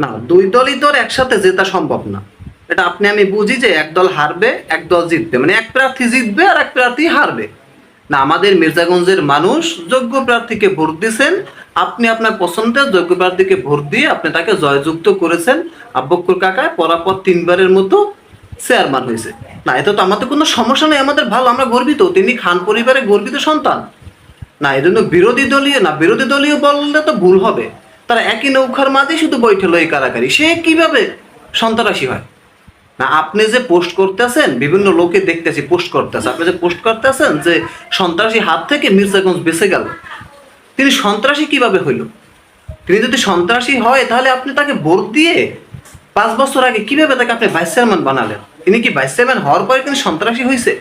না, দুই দলই তো আর একসাথে জেতা সম্ভব না। এটা আপনি আমি বুঝি যে এক দল হারবে এক দল জিতবে, মানে এক প্রার্থী জিতবে আর এক প্রার্থী হারবে। না, আমাদের মির্জাগঞ্জের মানুষ যোগ্য প্রার্থীকে ভোট দিয়েছেন। আপনি আপনার পছন্দের যোগ্য প্রার্থীকে ভোট দিয়ে আপনি তাকে জয়যুক্ত করেছেন। আব্বকুর কাকা পরাপর 3বারের মতো চেয়ারম্যান হয়েছে। না, এতে তো আমাদের কোনো সমস্যা নেই, আমাদের ভালো, আমরা গর্বিত, তিনি খান পরিবারের গর্বিত সন্তান। না, এই জন্য বিরোধী দলীয় বললে তো ভুল হবে। তারা একই নৌকার মাঝে শুধু বৈঠল এই কারাকারি, সে কিভাবে সন্ত্রাসী হয়? না, আপনি যে পোস্ট করতেছেন, বিভিন্ন লোকে দেখতেছি পোস্ট করতেছে, আপনি যে পোস্ট করতেছেন যে সন্ত্রাসী হাত থেকে মির্জাগঞ্জ বেঁচে গেল, তিনি সন্ত্রাসী কিভাবে হইল? তিনি যদি সন্ত্রাসী হয় তাহলে আপনি তাকে ভোট দিয়ে 5 বছর আগে কিভাবে তাকে আপনি ভাইস চেয়ারম্যান বানালেন? তিনি কি ভাইস চেয়ারম্যান হওয়ার পরে তিনি সন্ত্রাসী হয়েছে?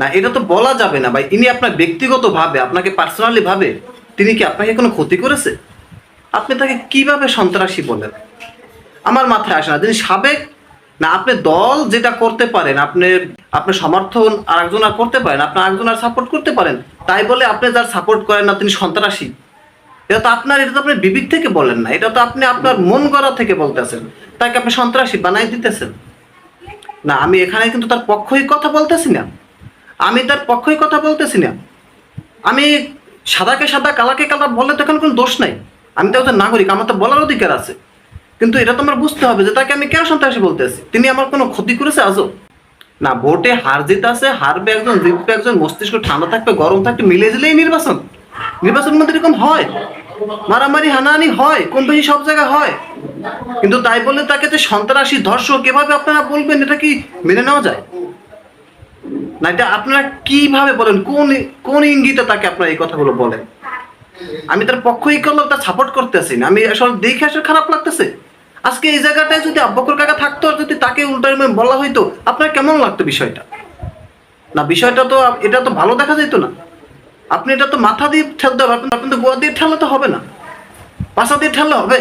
না, এটা তো বলা যাবে না ভাই। ইনি আপনার ব্যক্তিগত ভাবে, আপনাকে পার্সোনালি ভাবে তিনি কি আপনাকে কোনো ক্ষতি করেছে? আপনি তাকে কিভাবে সন্ত্রাসী বলেন? আমার মাথায় আসে না। তিনি সাবেক, না আপনি দল যেটা করতে পারেন, আপনি সমর্থন আর একজন আর করতে পারেন, আপনি একজন আর সাপোর্ট করতে পারেন, তাই বলে আপনি যার সাপোর্ট করেন না তিনি সন্ত্রাসী, এটা তো আপনি বিবেক থেকে বলেন না, এটা তো আপনি আপনার মন গড়া থেকে বলতেছেন, তাকে আপনি সন্ত্রাসী বানাই দিতেছেন। না, আমি এখানে কিন্তু তার পক্ষই কথা বলতেছি না, আমি সাদাকে সাদা কালাকে কালা বললে তো এখানে কোনো দোষ নাই। আমি তো একজন নাগরিক, আমার তো বলার অধিকার আছে। কিন্তু এটা তো আমার বুঝতে হবে যে তাকে আমি কেন সন্ত্রাসী বলতেছি? তিনি আমার কোনো ক্ষতি করেছে আজও? না, ভোটে হার জিত আছে, হারবে একজন জিতবে একজন, মস্তিষ্ক ঠান্ডা থাকবে গরম থাকবে, মিলে দিলেই নির্বাচন মধ্যে এরকম হয়, মারামারি হানাহানি হয়, কম বেশি সব জায়গায় হয়। কিন্তু তাই বলে তাকে যে সন্ত্রাসী ধর্ষক এভাবে আপনারা বলবেন, এটা কি মেনে নেওয়া যায়? না, এটা আপনারা কিভাবে বলেন, কোন কোন ইঙ্গিতে তাকে আপনারা এই কথাগুলো বলেন? আমি তার পক্ষই করলাম, তার সাপোর্ট করতেছি না, আমি আসলে দেখে আসলে খারাপ লাগতেছে। আজকে এই জায়গাটায় যদি আব্বকর কাকা থাকতো আর যদি তাকে উল্টা বলা হইতো, আপনার কেমন লাগতো বিষয়টা? না, বিষয়টা তো এটা তো ভালো দেখা যেত না। আপনি এটা তো মাথা দিয়ে ঠেলতে হবে, আপনি তো গোয়া দিয়ে ঠেলাতে হবে না, পাশা দিয়ে ঠেললে হবে।